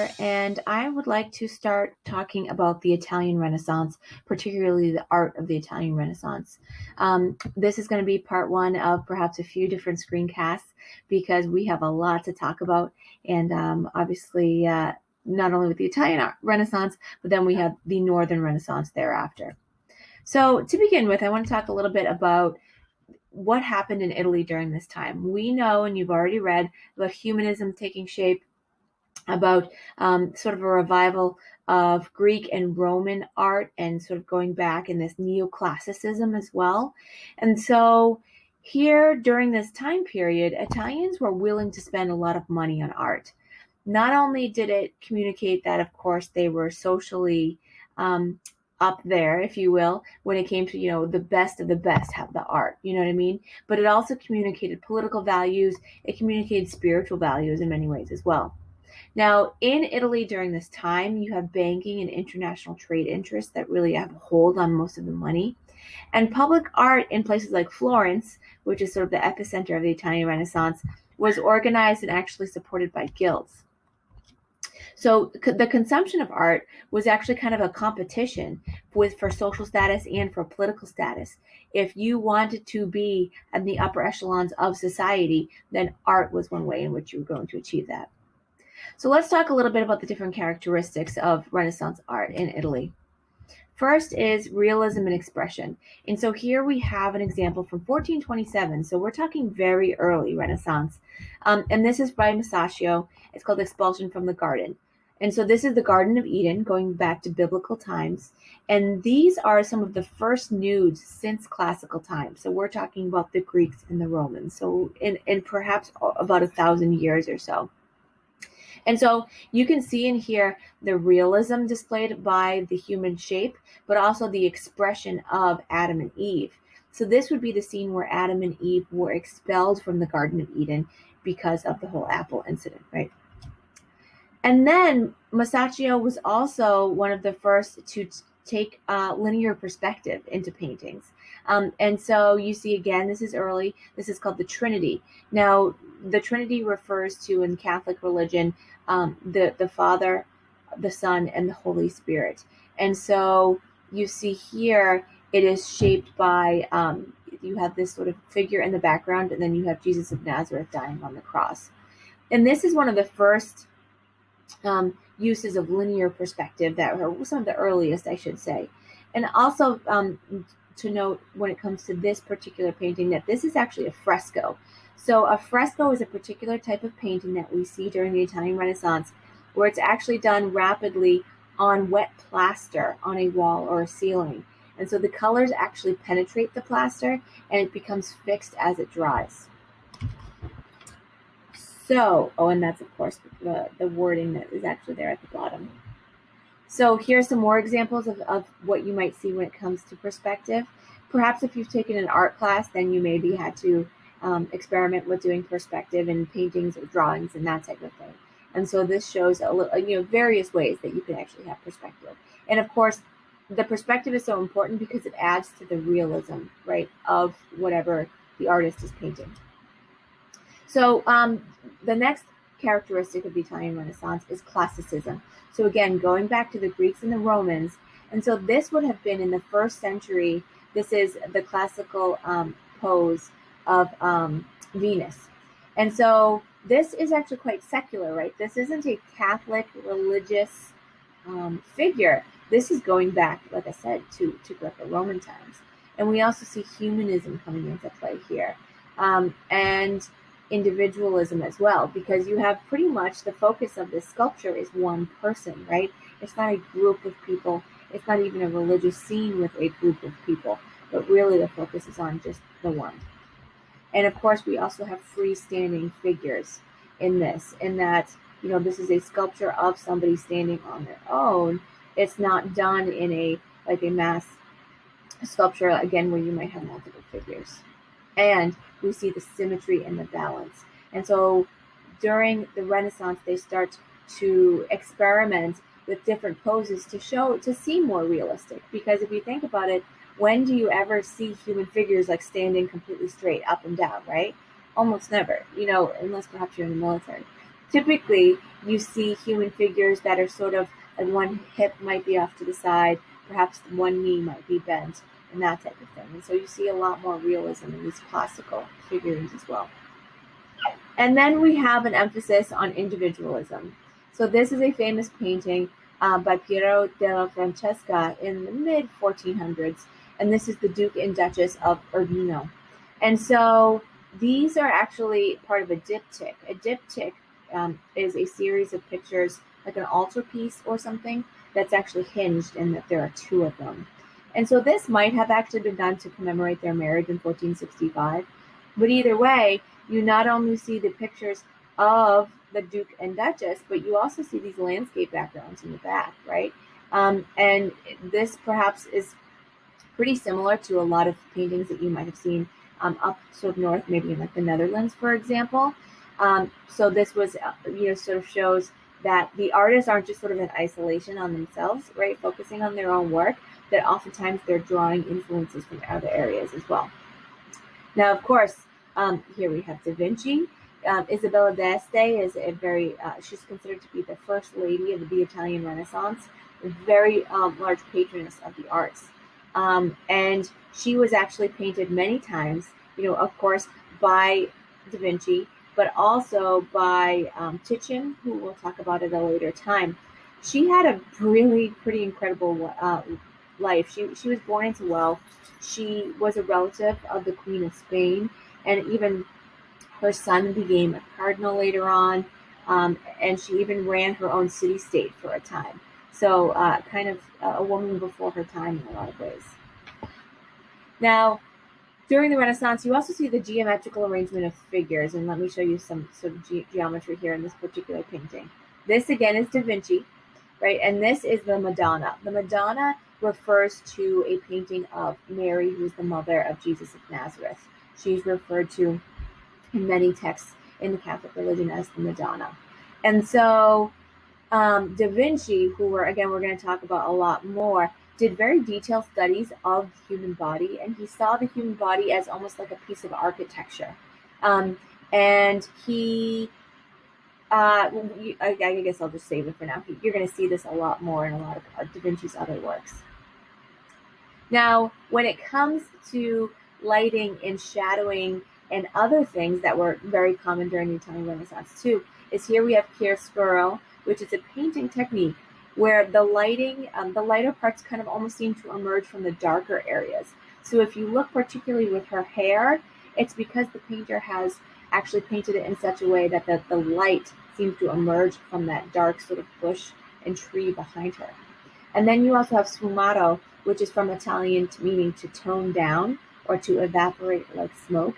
there, and I would like to start talking about the Italian Renaissance, particularly the art of the Italian Renaissance. This is going to be part one of perhaps a few different screencasts because we have a lot to talk about, and obviously not only with the Italian Renaissance, but then we have the Northern Renaissance thereafter. So to begin with, I want to talk a little bit about what happened in Italy during this time. We know, and you've already read, about humanism taking shape, about sort of a revival of Greek and Roman art and sort of going back in this neoclassicism as well. And so here during this time period, Italians were willing to spend a lot of money on art. Not only did it communicate that, of course, they were socially up there, if you will, when it came to, the best of the best have the art, you know what I mean? But it also communicated political values. It communicated spiritual values in many ways as well. Now, in Italy during this time, you have banking and international trade interests that really have a hold on most of the money. And public art in places like Florence, which is sort of the epicenter of the Italian Renaissance, was organized and actually supported by guilds. So the consumption of art was actually kind of a competition for social status and for political status. If you wanted to be in the upper echelons of society, then art was one way in which you were going to achieve that. So let's talk a little bit about the different characteristics of Renaissance art in Italy. First is realism and expression. And so here we have an example from 1427. So we're talking very early Renaissance. And this is by Masaccio. It's called Expulsion from the Garden. And so this is the Garden of Eden, going back to biblical times. And these are some of the first nudes since classical times. So we're talking about the Greeks and the Romans. So in perhaps about 1,000 years or so. And so you can see in here the realism displayed by the human shape, but also the expression of Adam and Eve. So this would be the scene where Adam and Eve were expelled from the Garden of Eden because of the whole apple incident, right? And then Masaccio was also one of the first to take linear perspective into paintings. And so you see, again, this is early. This is called the Trinity. Now, the Trinity refers to, in Catholic religion, the Father, the Son, and the Holy Spirit. And so you see here, it is shaped by, you have this sort of figure in the background, and then you have Jesus of Nazareth dying on the cross. And this is one of the first uses of linear perspective that were some of the earliest, I should say. And also to note when it comes to this particular painting that this is actually a fresco. So a fresco is a particular type of painting that we see during the Italian Renaissance where it's actually done rapidly on wet plaster on a wall or a ceiling. And so the colors actually penetrate the plaster and it becomes fixed as it dries. So, and that's of course the wording that is actually there at the bottom. So here's some more examples of what you might see when it comes to perspective. Perhaps if you've taken an art class, then you maybe had to experiment with doing perspective in paintings or drawings and that type of thing. And so this shows various ways that you can actually have perspective. And of course, the perspective is so important because it adds to the realism, right, of whatever the artist is painting. So the next characteristic of the Italian Renaissance is classicism. So again, going back to the Greeks and the Romans. And so this would have been in the first century. This is the classical pose of Venus. And so this is actually quite secular, right? This isn't a Catholic religious figure. This is going back, like I said, to Greco-Roman times. And we also see humanism coming into play here. And individualism as well, because you have pretty much the focus of this sculpture is one person, right? It's not a group of people. It's not even a religious scene with a group of people, but really the focus is on just the one. And of course, we also have freestanding figures in this, in that, this is a sculpture of somebody standing on their own. It's not done in a mass sculpture, again, where you might have multiple figures. And we see the symmetry and the balance. And so during the Renaissance, they start to experiment with different poses to seem more realistic. Because if you think about it, when do you ever see human figures like standing completely straight up and down, right? Almost never, unless perhaps you're in the military. Typically, you see human figures that are sort of like one hip might be off to the side, perhaps one knee might be bent, and that type of thing. And so you see a lot more realism in these classical figurines as well. And then we have an emphasis on individualism. So this is a famous painting by Piero della Francesca in the mid 1400s, and this is the Duke and Duchess of Urbino. And so these are actually part of a diptych. A diptych is a series of pictures, like an altarpiece or something, that's actually hinged, and that there are two of them. And so this might have actually been done to commemorate their marriage in 1465. But either way, you not only see the pictures of the Duke and Duchess, but you also see these landscape backgrounds in the back, right? And this perhaps is pretty similar to a lot of paintings that you might have seen up sort of north, maybe in like the Netherlands, for example. So this was, sort of shows that the artists aren't just sort of in isolation on themselves, right? Focusing on their own work, that oftentimes they're drawing influences from other areas as well. Now, of course, here we have Da Vinci. Isabella d'Este is she's considered to be the first lady of the Italian Renaissance, a very large patroness of the arts. And she was actually painted many times, of course, by Da Vinci, but also by Titian, who we'll talk about at a later time. She had a really pretty incredible life. She was born into wealth. She was a relative of the Queen of Spain, and even her son became a cardinal later on, and she even ran her own city-state for a time. So kind of a woman before her time in a lot of ways. Now, during the Renaissance, you also see the geometrical arrangement of figures, and let me show you some sort of geometry here in this particular painting. This, again, is Da Vinci, right? And this is the Madonna. The Madonna refers to a painting of Mary, who's the mother of Jesus of Nazareth. She's referred to in many texts in the Catholic religion as the Madonna. And so Da Vinci, who we're going to talk about a lot more, did very detailed studies of the human body, and he saw the human body as almost like a piece of architecture. And he, I guess I'll just save it for now. You're going to see this a lot more in a lot of Da Vinci's other works. Now, when it comes to lighting and shadowing and other things that were very common during the Italian Renaissance too, is here we have chiaroscuro, which is a painting technique where the lighting, the lighter parts kind of almost seem to emerge from the darker areas. So if you look particularly with her hair, it's because the painter has actually painted it in such a way that the light seems to emerge from that dark sort of bush and tree behind her. And then you also have sfumato, which is from Italian meaning to tone down or to evaporate like smoke.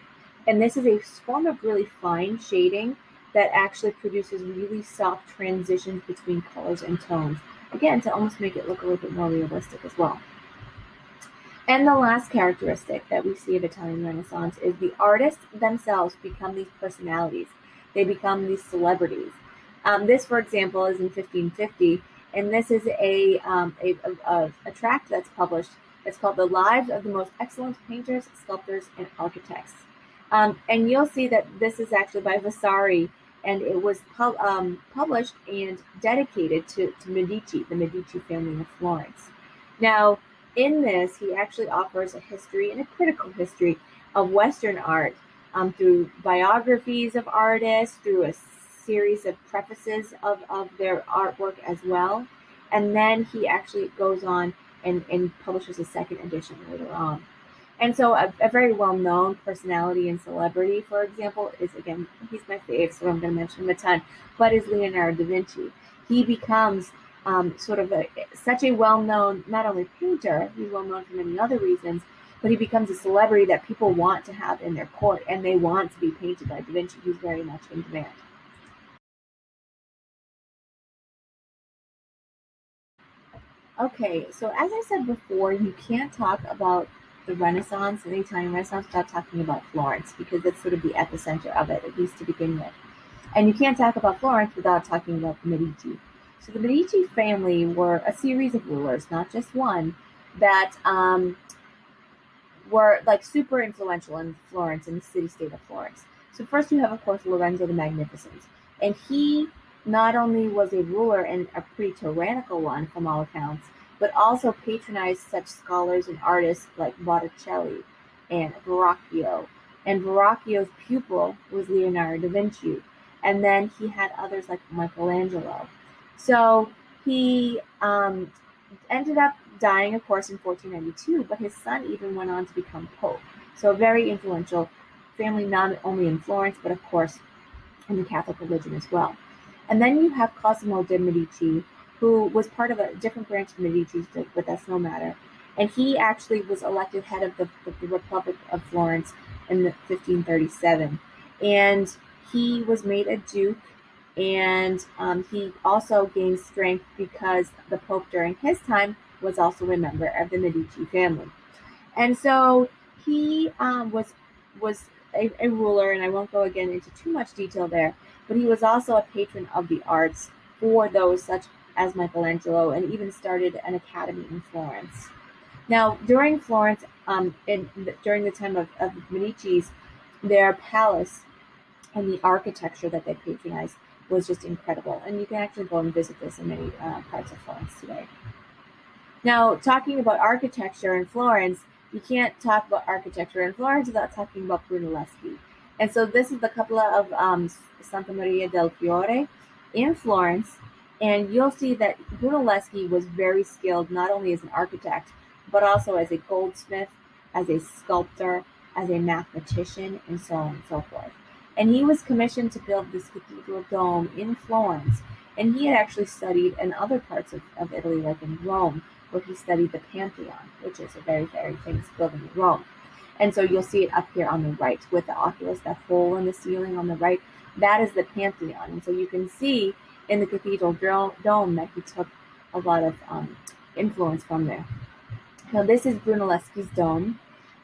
And this is a form of really fine shading that actually produces really soft transitions between colors and tones, again, to almost make it look a little bit more realistic as well. And the last characteristic that we see of Italian Renaissance is the artists themselves become these personalities. They become these celebrities. This, for example, is in 1550, and this is a tract that's published. It's called The Lives of the Most Excellent Painters, Sculptors, and Architects. And you'll see that this is actually by Vasari, and it was published and dedicated to Medici, the Medici family of Florence. Now, in this, he actually offers a history and a critical history of Western art through biographies of artists, through a series of prefaces of their artwork as well. And then he actually goes on and publishes a second edition later on. And so a very well-known personality and celebrity, for example, is, again, he's my fave, so I'm going to mention him a ton, but is Leonardo da Vinci. He becomes sort of such a well-known, not only painter, he's well-known for many other reasons, but he becomes a celebrity that people want to have in their court, and they want to be painted by da Vinci. He's very much in demand. Okay, so as I said before, you can't talk about the Renaissance and the Italian Renaissance without talking about Florence, because that's sort of the epicenter of it, at least to begin with. And you can't talk about Florence without talking about the Medici. So the Medici family were a series of rulers, not just one, that were like super influential in Florence, in the city-state of Florence. So first you have, of course, Lorenzo the Magnificent. And he not only was a ruler and a pretty tyrannical one from all accounts, but also patronized such scholars and artists like Botticelli and Verrocchio. And Verrocchio's pupil was Leonardo da Vinci. And then he had others like Michelangelo. So he ended up dying, of course, in 1492, but his son even went on to become pope. So a very influential family, not only in Florence, but of course in the Catholic religion as well. And then you have Cosimo de' Medici, who was part of a different branch of Medici, but that's no matter. And he actually was elected head of the Republic of Florence in 1537. And he was made a duke, and he also gained strength because the Pope during his time was also a member of the Medici family. And so he was a ruler, and I won't go again into too much detail there, but he was also a patron of the arts for those such as Michelangelo, and even started an academy in Florence. Now, during Florence, during the time of the Medici's, their palace and the architecture that they patronized was just incredible. And you can actually go and visit this in many parts of Florence today. Now, talking about architecture in Florence, you can't talk about architecture in Florence without talking about Brunelleschi. And so this is the cupola of Santa Maria del Fiore in Florence. And you'll see that Brunelleschi was very skilled, not only as an architect, but also as a goldsmith, as a sculptor, as a mathematician, and so on and so forth. And he was commissioned to build this cathedral dome in Florence. And he had actually studied in other parts of Italy, like in Rome, where he studied the Pantheon, which is a very, very famous building in Rome. And so you'll see it up here on the right with the oculus, that hole in the ceiling on the right. That is the Pantheon. And so you can see in the cathedral dome that he took a lot of influence from there. Now, this is Brunelleschi's dome.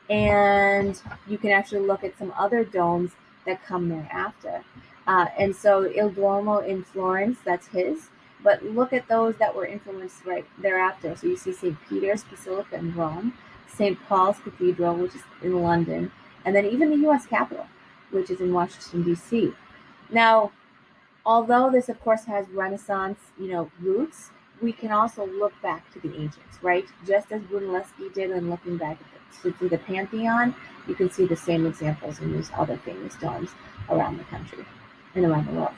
And you can actually look at some other domes that come thereafter. And so Il Duomo in Florence, that's his. But look at those that were influenced right thereafter. So you see St. Peter's Basilica in Rome, St. Paul's Cathedral, which is in London, and then even the U.S. Capitol, which is in Washington, D.C. Now, although this, of course, has Renaissance, roots, we can also look back to the ancients, right? Just as Brunelleschi did in looking back at the Pantheon, you can see the same examples in these other famous domes around the country and around the world.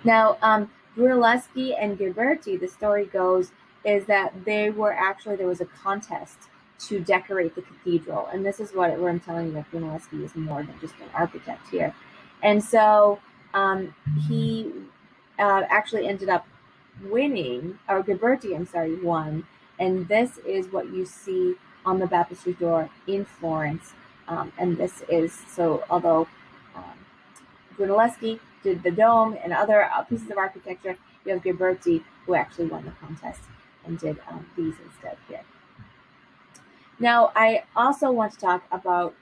Now, Brunelleschi and Ghiberti, the story goes, is that there was a contest to decorate the cathedral. And this is where I'm telling you that Brunelleschi is more than just an architect here. And so he actually ended up winning, or Ghiberti, won. And this is what you see on the baptistry door in Florence. And this is, so although Brunelleschi did the dome and other pieces of architecture, you have Ghiberti, who actually won the contest and did these instead here. Now, I also want to talk about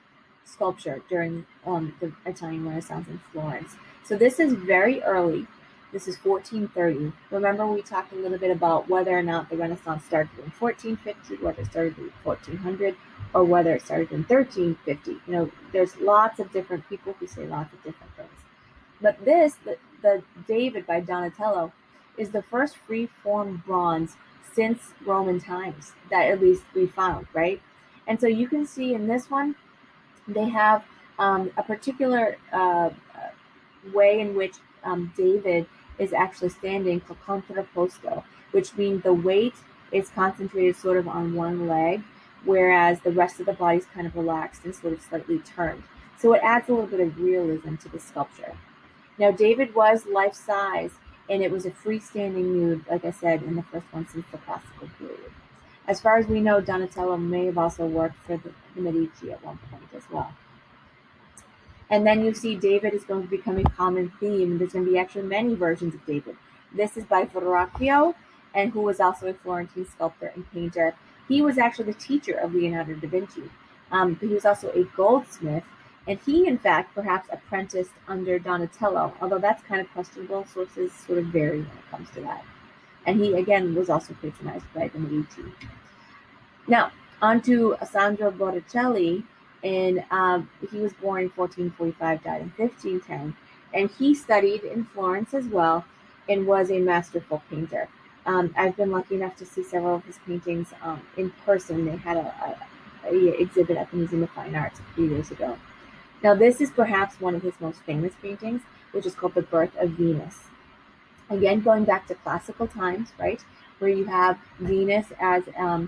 sculpture during the Italian Renaissance in Florence. So this is very early. This is 1430. Remember, we talked a little bit about whether or not the Renaissance started in 1450, whether it started in 1400, or whether it started in 1350. There's lots of different people who say lots of different things. But this, the David by Donatello, is the first free-form bronze since Roman times that at least we found, right? And so you can see in this one, they have a particular way in which David is actually standing for contrapposto, which means the weight is concentrated sort of on one leg, whereas the rest of the body is kind of relaxed and sort of slightly turned. So it adds a little bit of realism to the sculpture. Now, David was life-size, and it was a freestanding nude, like I said, in the first one since the classical period. As far as we know, Donatello may have also worked for the Medici at one point as well. And then you see David is going to become a common theme. There's going to be actually many versions of David. This is by Verrocchio, and who was also a Florentine sculptor and painter. He was actually the teacher of Leonardo da Vinci. But he was also a goldsmith, and he, in fact, perhaps apprenticed under Donatello, although that's kind of questionable. Sources sort of vary when it comes to that. And he, again, was also patronized by the Medici. Now, on to Sandro Botticelli. And he was born in 1445, died in 1510. and he studied in Florence as well and was a masterful painter. I've been lucky enough to see several of his paintings in person. They had a exhibit at the Museum of Fine Arts a few years ago. Now, this is perhaps one of his most famous paintings, which is called The Birth of Venus. Again, going back to classical times, right, where you have Venus as a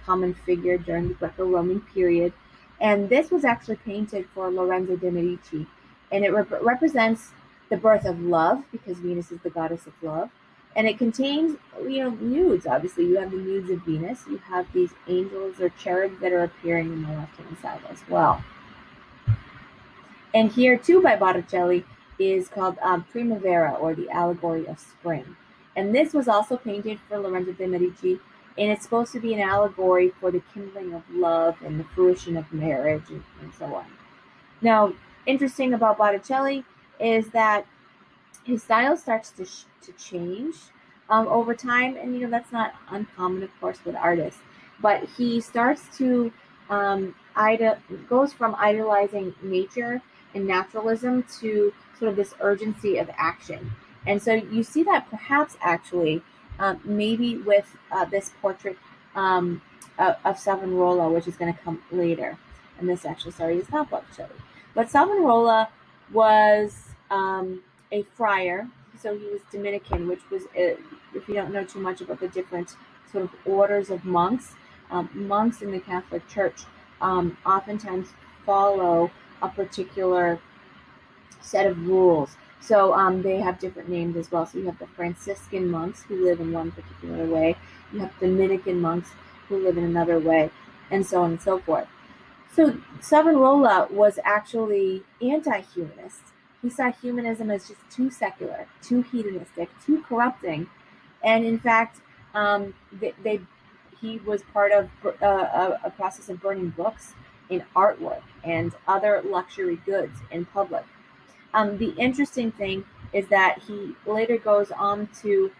common figure during the Greco-Roman period. And this was actually painted for Lorenzo de' Medici, and it represents the birth of love, because Venus is the goddess of love. And it contains, nudes. Obviously, you have the nudes of Venus. You have these angels or cherubs that are appearing on the left-hand side as well. And here, too, by Botticelli, is called Primavera, or the Allegory of Spring. And this was also painted for Lorenzo de' Medici, and it's supposed to be an allegory for the kindling of love and the fruition of marriage and so on. Now, interesting about Botticelli is that his style starts to change over time, and that's not uncommon, of course, with artists. But he starts to goes from idolizing nature and naturalism to sort of this urgency of action. And so you see that perhaps actually maybe with this portrait of Savonarola, which is going to come later. And this actually, sorry, is not Botticelli. But Savonarola was a friar, so he was Dominican, which was, if you don't know too much about the different sort of orders of monks, monks in the Catholic Church oftentimes follow a particular set of rules. So they have different names as well. So you have the Franciscan monks who live in one particular way. You have Dominican monks who live in another way, and so on and so forth. So Savonarola was actually anti-humanist. He saw humanism as just too secular, too hedonistic, too corrupting. And in fact, he was part of a process of burning books and artwork and other luxury goods in public. The interesting thing is that he later goes on to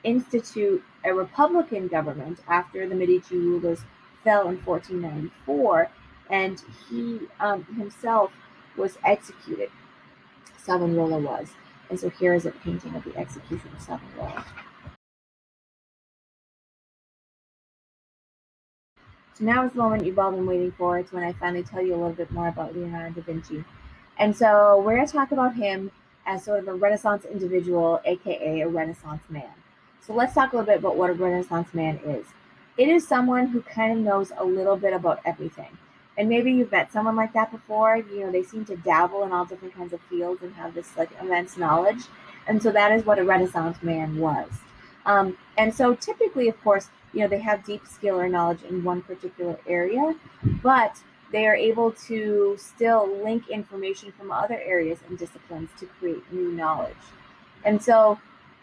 institute a republican government after the Medici rulers fell in 1494, and he himself was executed. Savonarola was. And so here is a painting of the execution of Savonarola. So now is the moment you've all been waiting for. It's when I finally tell you a little bit more about Leonardo da Vinci. And so we're going to talk about him as sort of a Renaissance individual, aka a Renaissance man. So let's talk a little bit about what a Renaissance man is. It is someone who kind of knows a little bit about everything. And maybe you've met someone like that before. They seem to dabble in all different kinds of fields and have this immense knowledge. And so that is what a Renaissance man was. And so typically, of course, they have deep skill or knowledge in one particular area, but they are able to still link information from other areas and disciplines to create new knowledge. And so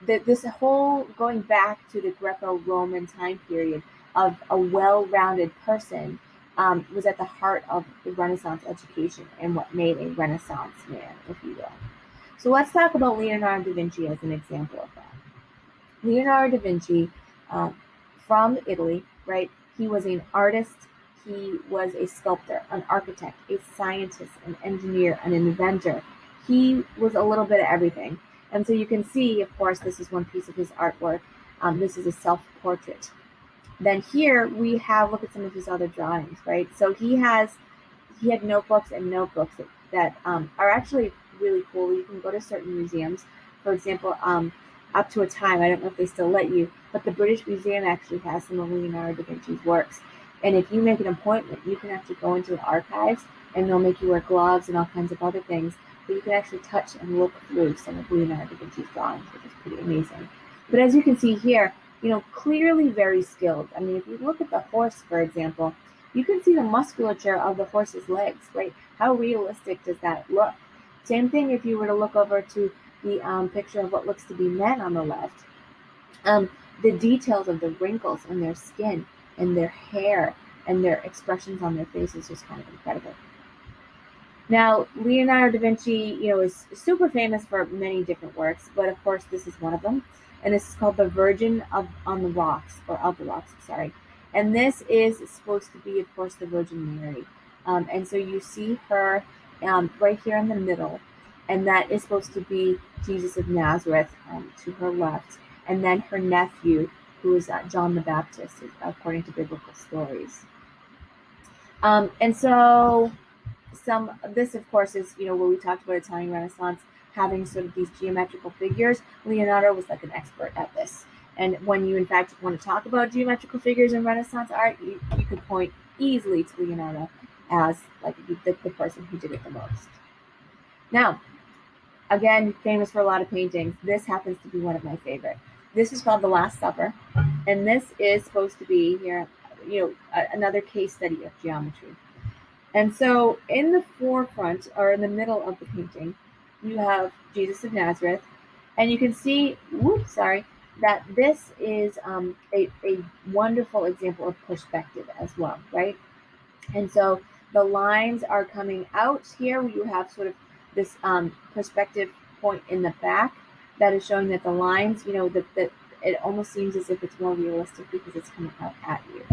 this whole going back to the Greco-Roman time period of a well-rounded person was at the heart of the Renaissance education and what made a Renaissance man, if you will. So let's talk about Leonardo da Vinci as an example of that. Leonardo da Vinci, from Italy, right? He was an artist. He was a sculptor, an architect, a scientist, an engineer, an inventor. He was a little bit of everything. And so you can see, of course, this is one piece of his artwork. This is a self-portrait. Then here we have, look at some of his other drawings, right? So he had notebooks and notebooks that are actually really cool. You can go to certain museums. For example, up to a time, I don't know if they still let you, but the British Museum actually has some of Leonardo da Vinci's works. And if you make an appointment, you can actually go into the archives, and they'll make you wear gloves and all kinds of other things. But you can actually touch and look through some of Leonardo da Vinci's drawings, which is pretty amazing. But as you can see here, clearly very skilled. I mean, if you look at the horse, for example, you can see the musculature of the horse's legs, right? How realistic does that look? Same thing if you were to look over to the picture of what looks to be men on the left. The details of the wrinkles in their skin and their hair and their expressions on their faces is kind of incredible. Now, Leonardo da Vinci, is super famous for many different works, but of course this is one of them. And this is called The Virgin of the Rocks. And this is supposed to be, of course, the Virgin Mary. And so you see her right here in the middle, and that is supposed to be Jesus of Nazareth to her left, and then her nephew, who is John the Baptist, according to biblical stories. And so this, of course, is where we talked about Italian Renaissance having sort of these geometrical figures. Leonardo was like an expert at this. And when you, in fact, want to talk about geometrical figures in Renaissance art, you could point easily to Leonardo as like the person who did it the most. Now, again, famous for a lot of paintings. This happens to be one of my favorite. This is called The Last Supper, and this is supposed to be here, another case study of geometry. And so in the forefront, or in the middle of the painting, you have Jesus of Nazareth, and you can see, that this is a wonderful example of perspective as well, right? And so the lines are coming out here, where you have sort of this perspective point in the back that is showing that the lines, that it almost seems as if it's more realistic because it's coming out at you.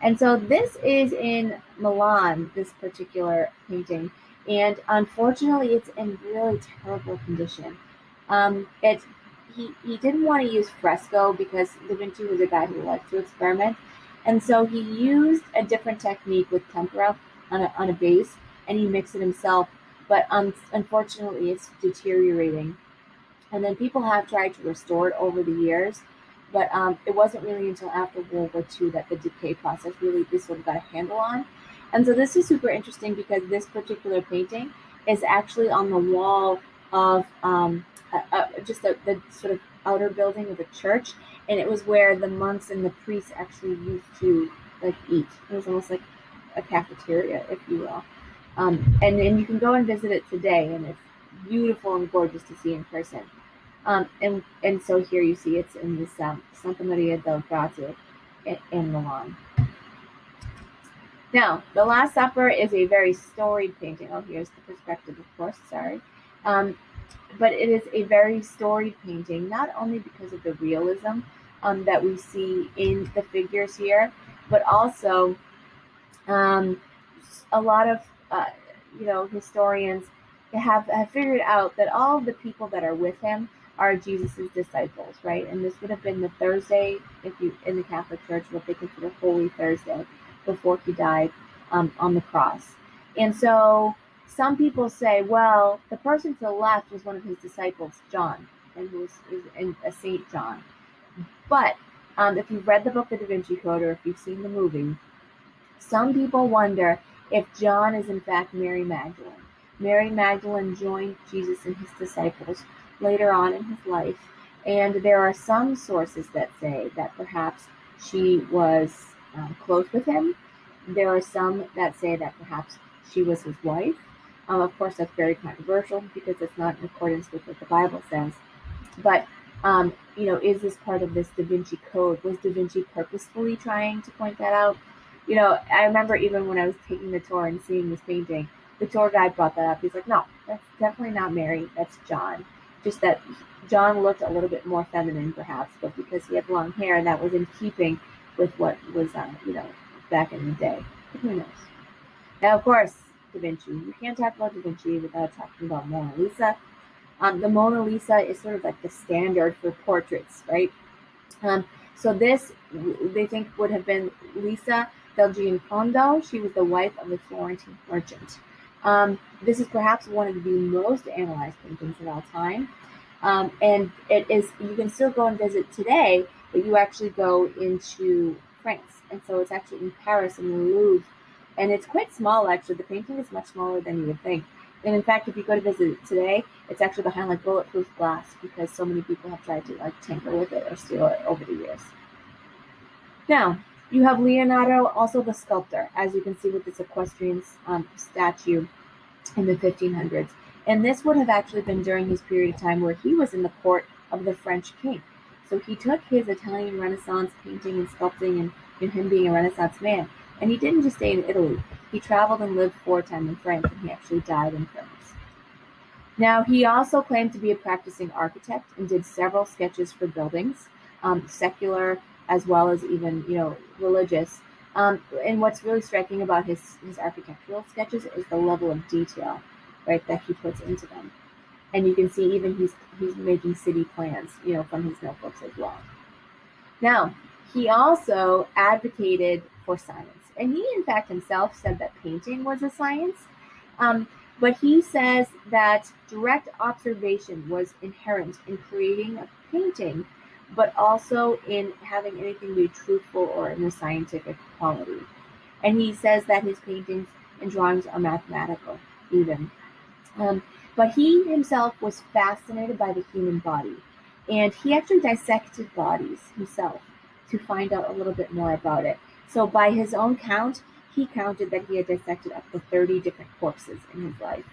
And so this is in Milan, this particular painting, and unfortunately it's in really terrible condition. He didn't want to use fresco because Da Vinci was a guy who liked to experiment, and so he used a different technique with tempera on a base, and he mixed it himself, but unfortunately it's deteriorating. And then people have tried to restore it over the years, but it wasn't really until after World War II that the decay process really sort of got a handle on. And so this is super interesting because this particular painting is actually on the wall of just the sort of outer building of a church, and it was where the monks and the priests actually used to like eat. It was almost like a cafeteria, if you will. And you can go and visit it today, and it's beautiful and gorgeous to see in person. And so here you see it's in this Santa Maria del Grate in Milan. Now, The Last Supper is a very storied painting. Oh, here's the perspective, of course, sorry. But it is a very storied painting, not only because of the realism that we see in the figures here, but also a lot of historians have figured out that all of the people that are with him are Jesus's disciples, right? And this would have been the Thursday, in the Catholic Church, what they consider Holy Thursday, before he died on the cross. And so some people say, well, the person to the left was one of his disciples, John, and who is a Saint John. But if you've read the book, The Da Vinci Code, or if you've seen the movie, some people wonder if John is in fact Mary Magdalene. Mary Magdalene joined Jesus and his disciples later on in his life, and there are some sources that say that perhaps she was close with him. There are some that say that perhaps she was his wife. Of course, that's very controversial because it's not in accordance with what the Bible says. But is this part of this Da Vinci Code? Was Da Vinci purposefully trying to point that out? I remember even when I was taking the tour and seeing this painting, the tour guide brought that up. He's like, no, that's definitely not Mary. That's John. Just that John looked a little bit more feminine, perhaps, but because he had long hair, and that was in keeping with what was, back in the day. But who knows? Now, of course, Da Vinci. You can't talk about Da Vinci without talking about Mona Lisa. The Mona Lisa is sort of like the standard for portraits, right? So this, they think, would have been Lisa del Giocondo. She was the wife of a Florentine merchant. This is perhaps one of the most analyzed paintings of all time. And it is, you can still go and visit today, but you actually go into France. And so it's actually in Paris in the Louvre. And it's quite small, actually. The painting is much smaller than you would think. And in fact, if you go to visit it today, it's actually behind like bulletproof glass because so many people have tried to like tamper with it or steal it over the years. Now, you have Leonardo, also the sculptor, as you can see with this equestrian statue in the 1500s. And this would have actually been during his period of time where he was in the court of the French king. So he took his Italian Renaissance painting and sculpting and him being a Renaissance man. And he didn't just stay in Italy. He traveled and lived for a time in France, and he actually died in France. Now, he also claimed to be a practicing architect and did several sketches for buildings, secular as well as even, religious. And what's really striking about his architectural sketches is the level of detail. right, that he puts into them. And you can see even he's making city plans, from his notebooks as well. Now, he also advocated for science, and he in fact himself said that painting was a science. But he says that direct observation was inherent in creating a painting, but also in having anything be truthful or in a scientific quality. And he says that his paintings and drawings are mathematical, even. But he himself was fascinated by the human body, and he actually dissected bodies himself to find out a little bit more about it. So by his own count, he counted that he had dissected up to 30 different corpses in his life.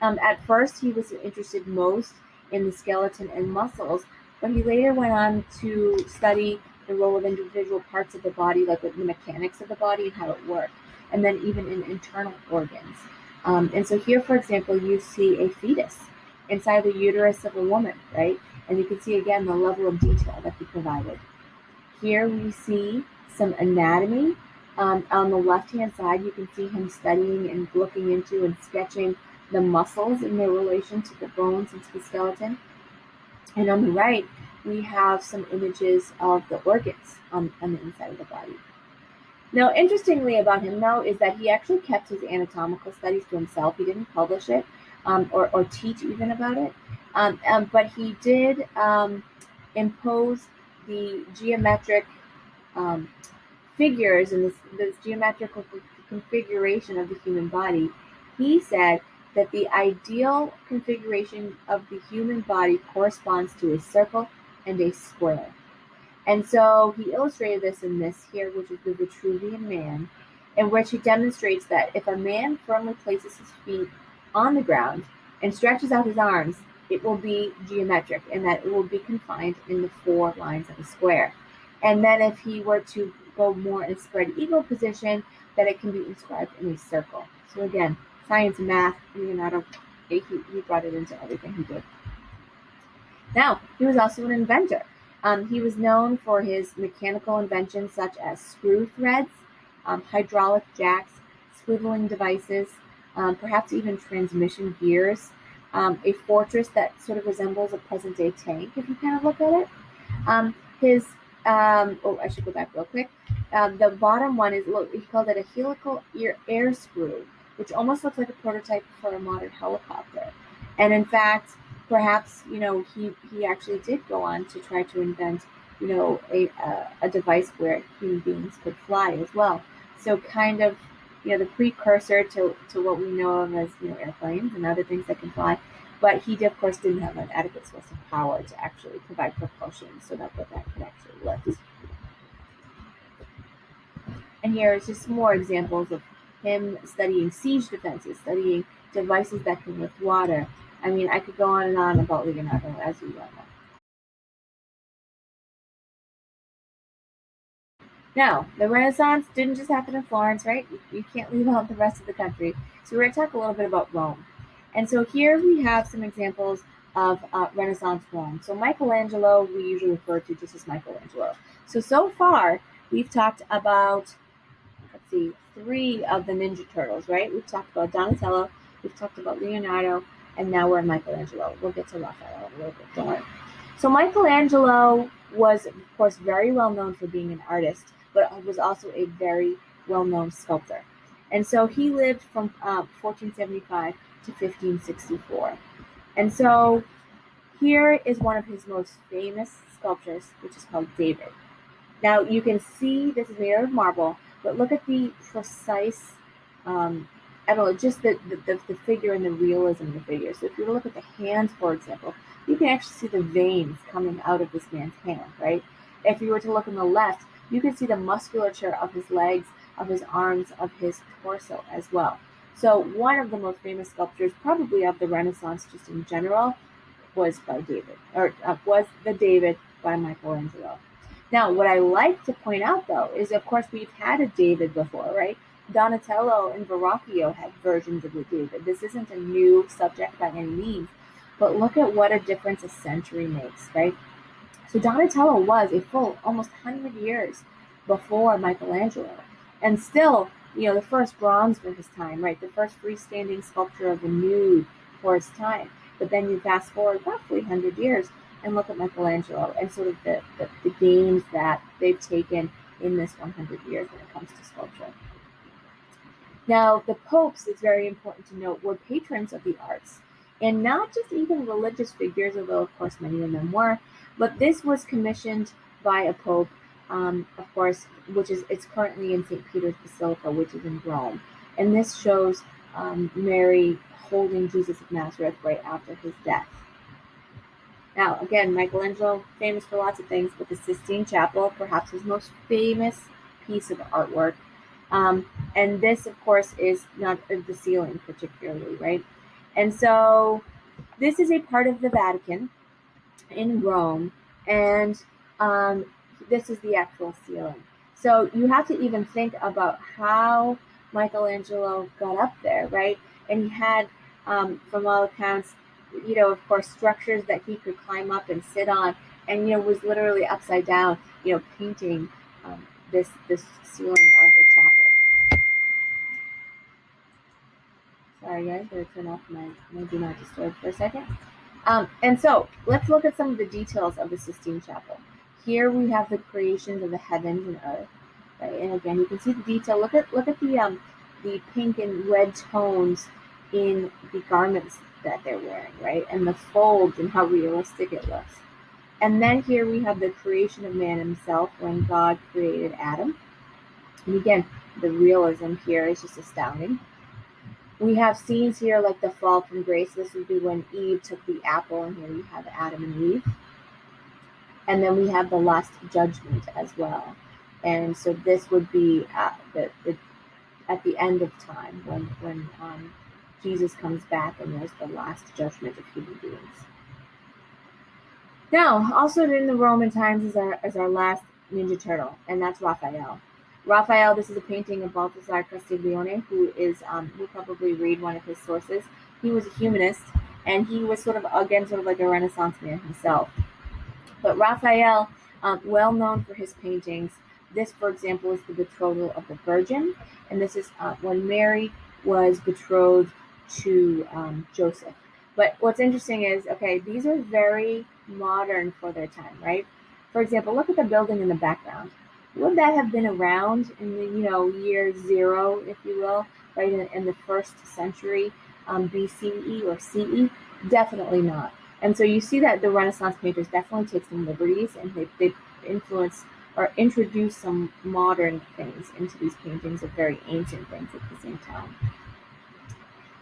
At first, he was interested most in the skeleton and muscles, but he later went on to study the role of individual parts of the body, like the mechanics of the body and how it worked, and then even in internal organs. And so here, for example, you see a fetus inside the uterus of a woman, right? And you can see again the level of detail that he provided. Here we see some anatomy. On the left-hand side, you can see him studying and looking into and sketching the muscles in their relation to the bones and to the skeleton. And on the right, we have some images of the organs on the inside of the body. Now, interestingly about him, though, is that he actually kept his anatomical studies to himself. He didn't publish it or teach even about it. But he did impose the geometric figures and this geometrical configuration of the human body. He said that the ideal configuration of the human body corresponds to a circle and a square. And so he illustrated this in this here, which is the Vitruvian Man, in which he demonstrates that if a man firmly places his feet on the ground and stretches out his arms, it will be geometric, and that it will be confined in the 4 lines of a square. And then if he were to go more in a spread eagle position, that it can be inscribed in a circle. So again, science and math, Leonardo, he brought it into everything he did. Now, he was also an inventor. He was known for his mechanical inventions such as screw threads, hydraulic jacks, swiveling devices, perhaps even transmission gears, a fortress that sort of resembles a present-day tank, if you kind of look at it. I should go back real quick. The bottom one is, he called it a helical air screw, which almost looks like a prototype for a modern helicopter. And in fact, perhaps, he actually did go on to try to invent, a device where human beings could fly as well. So kind of, the precursor to what we know of as, airplanes and other things that can fly. But he, of course, didn't have an adequate source of power to actually provide propulsion so that could actually lift. And here is just more examples of him studying siege defenses, studying devices that can lift water. I mean, I could go on and on about Leonardo, as you well know. Now, the Renaissance didn't just happen in Florence, right? You can't leave out the rest of the country. So we're going to talk a little bit about Rome. And so here we have some examples of Renaissance Rome. So Michelangelo, we usually refer to just as Michelangelo. So far, we've talked about, 3 of the Ninja Turtles, right? We've talked about Donatello, we've talked about Leonardo, and now we're in Michelangelo. We'll get to Raphael in a little bit, don't worry. So Michelangelo was, of course, very well known for being an artist, but was also a very well-known sculptor. And so he lived from 1475 to 1564. And so here is one of his most famous sculptures, which is called David. Now you can see this is made out of marble, but look at the precise, just the figure and the realism of the figure. So if you look at the hands, for example, you can actually see the veins coming out of this man's hand, right? If you were to look on the left, you can see the musculature of his legs, of his arms, of his torso as well. So one of the most famous sculptures, probably of the Renaissance just in general, was by David, was the David by Michelangelo. Now, what I like to point out, though, is, of course, we've had a David before, right? Donatello and Verrocchio had versions of the David. This isn't a new subject by any means, but look at what a difference a century makes, right? So Donatello was a full almost 100 years before Michelangelo. And still, the first bronze for his time, right? The first freestanding sculpture of a nude for his time. But then you fast forward roughly 100 years and look at Michelangelo and sort of the gains that they've taken in this 100 years when it comes to sculpture. Now, the popes, it's very important to note, were patrons of the arts, and not just even religious figures, although of course many of them were, but this was commissioned by a pope, of course, it's currently in St. Peter's Basilica, which is in Rome. And this shows Mary holding Jesus of Nazareth right after his death. Now, again, Michelangelo, famous for lots of things, but the Sistine Chapel, perhaps his most famous piece of artwork. And this, of course, is not the ceiling particularly, right? And so this is a part of the Vatican in Rome, and this is the actual ceiling. So you have to even think about how Michelangelo got up there, right? And he had, from all accounts, of course, structures that he could climb up and sit on, and was literally upside down, painting this ceiling of the chapel. Sorry, guys, I'm going to turn off my do not disturb for a second. And so let's look at some of the details of the Sistine Chapel. Here we have the creations of the heavens and earth, right? And again, you can see the detail. Look at the pink and red tones in the garments that they're wearing, right? And the folds and how realistic it looks. And then here we have the creation of man himself when God created Adam. And again, the realism here is just astounding. We have scenes here like the fall from grace. This would be when Eve took the apple, and here you have Adam and Eve. And then we have the last judgment as well. And so this would be at the end of time when Jesus comes back and there's the last judgment of human beings. Now, also in the Roman times is our last Ninja Turtle, and that's Raphael. Raphael, this is a painting of Baltasar Castiglione, who is, you'll probably read one of his sources. He was a humanist, and he was sort of like a Renaissance man himself. But Raphael, well known for his paintings. This, for example, is the betrothal of the Virgin, and this is when Mary was betrothed to Joseph. But what's interesting is, okay, these are very modern for their time, right? For example, look at the building in the background. Would that have been around in the year zero, if you will, right, in the first century BCE or CE? Definitely not. And so you see that the Renaissance painters definitely take some liberties, and they influence or introduce some modern things into these paintings of very ancient things at the same time.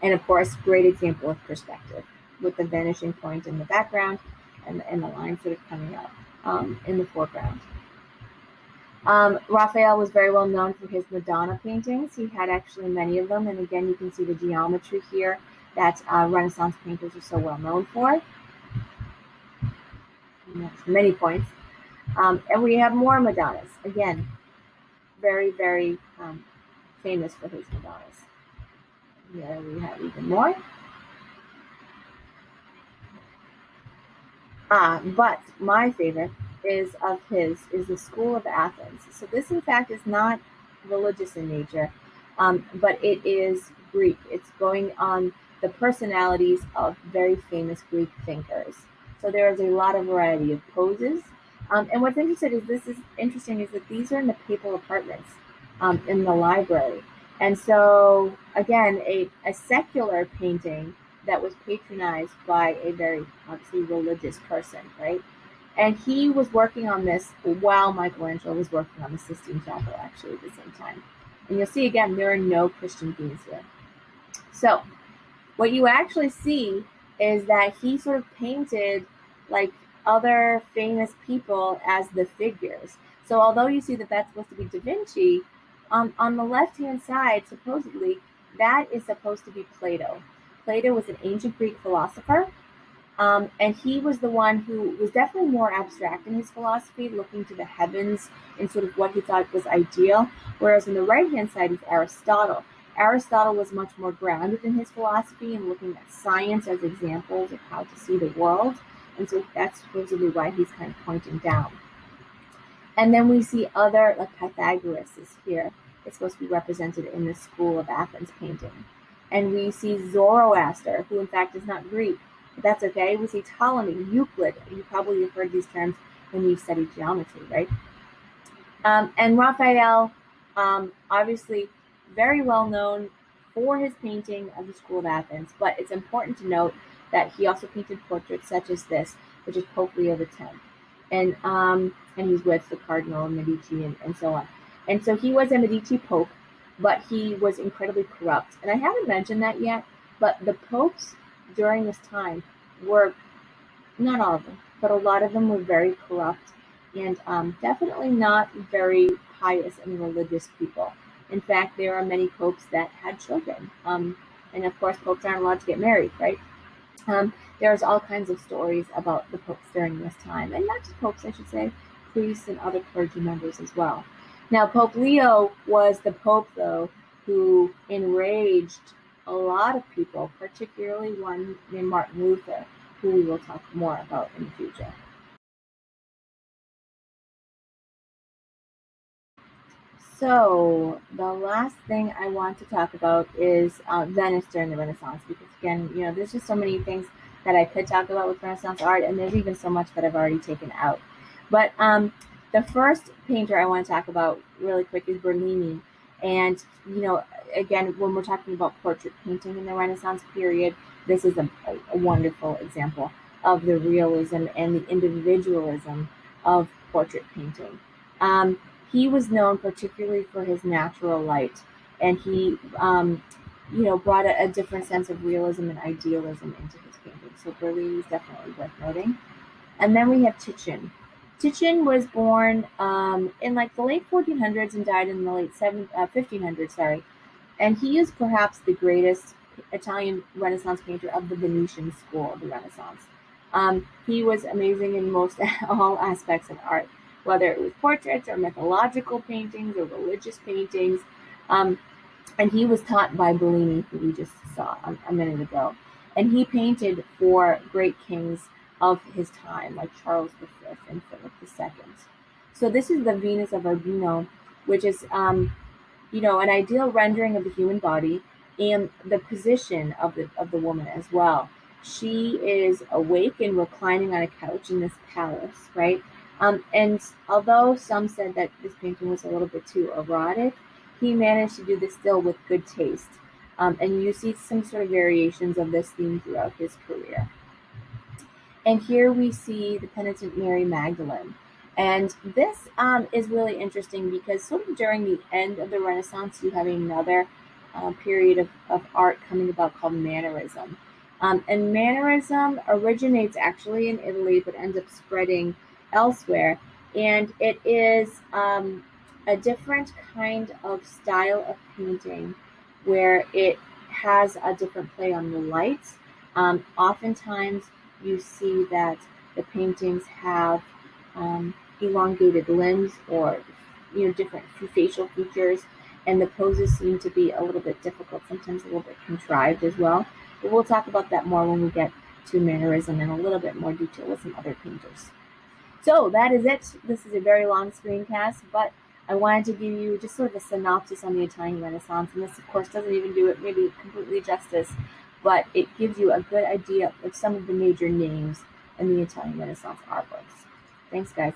And of course, great example of perspective with the vanishing point in the background and the line sort of coming up in the foreground. Raphael was very well known for his Madonna paintings. He had actually many of them. And again, you can see the geometry here that Renaissance painters are so well known for. Many points. And we have more Madonnas. Again, very, very famous for his Madonnas. Here we have even more. But my favorite is the School of Athens. So this, in fact, is not religious in nature, but it is Greek. It's going on the personalities of very famous Greek thinkers. So there is a lot of variety of poses. And what's interesting is that these are in the papal apartments in the library. And so, again, a secular painting that was patronized by a very obviously religious person, right? And he was working on this while Michelangelo was working on the Sistine Chapel, actually, at the same time. And you'll see, again, there are no Christian themes here. So what you actually see is that he sort of painted like other famous people as the figures. So although you see that that's supposed to be Da Vinci, on the left-hand side, supposedly, that is supposed to be Plato. Plato was an ancient Greek philosopher, and he was the one who was definitely more abstract in his philosophy, looking to the heavens and sort of what he thought was ideal, whereas on the right-hand side is Aristotle. Aristotle was much more grounded in his philosophy and looking at science as examples of how to see the world, and so that's supposedly why he's kind of pointing down. And then we see other, like Pythagoras is here. is supposed to be represented in the School of Athens painting. And we see Zoroaster, who in fact is not Greek, but that's okay. We see Ptolemy, Euclid. You probably have heard these terms when you've studied geometry, right? And Raphael, obviously very well known for his painting of the School of Athens, but it's important to note that he also painted portraits such as this, which is Pope Leo X. And he's with the Cardinal of Medici and so on. And so he was a Medici Pope, but he was incredibly corrupt. And I haven't mentioned that yet, but the popes during this time were, not all of them, but a lot of them were very corrupt and definitely not very pious and religious people. In fact, there are many popes that had children. And of course, popes aren't allowed to get married, right? There's all kinds of stories about the popes during this time, and not just popes, I should say, priests and other clergy members as well. Now, Pope Leo was the pope, though, who enraged a lot of people, particularly one named Martin Luther, who we will talk more about in the future. So the last thing I want to talk about is Venice during the Renaissance, because again, there's just so many things that I could talk about with Renaissance art, and there's even so much that I've already taken out. But the first painter I want to talk about really quick is Bernini. And, again, when we're talking about portrait painting in the Renaissance period, this is a wonderful example of the realism and the individualism of portrait painting. He was known particularly for his natural light, and he, brought a different sense of realism and idealism into his painting. So Bernini is definitely worth noting. And then we have Titian. Titian was born in the late 1400s and died in the late 1500s, and he is perhaps the greatest Italian Renaissance painter of the Venetian school of the Renaissance. He was amazing in most all aspects of art, whether it was portraits or mythological paintings or religious paintings. And he was taught by Bellini, who we just saw a minute ago. And he painted for great kings of his time, like Charles V and Philip II. So this is the Venus of Urbino, which is, an ideal rendering of the human body and the position of the woman as well. She is awake and reclining on a couch in this palace, right? And although some said that this painting was a little bit too erotic, he managed to do this still with good taste. And you see some sort of variations of this theme throughout his career. And here we see the penitent Mary Magdalene. And this is really interesting because sort of during the end of the Renaissance, you have another period of art coming about called Mannerism. And Mannerism originates actually in Italy, but ends up spreading elsewhere. And it is a different kind of style of painting where it has a different play on the lights. Oftentimes you see that the paintings have elongated limbs or different facial features, and the poses seem to be a little bit difficult, sometimes a little bit contrived as well. But we'll talk about that more when we get to Mannerism in a little bit more detail with some other painters. So that is it. This is a very long screencast, but I wanted to give you just sort of a synopsis on the Italian Renaissance, and this, of course, doesn't even do it maybe completely justice, but it gives you a good idea of some of the major names in the Italian Renaissance art books. Thanks, guys.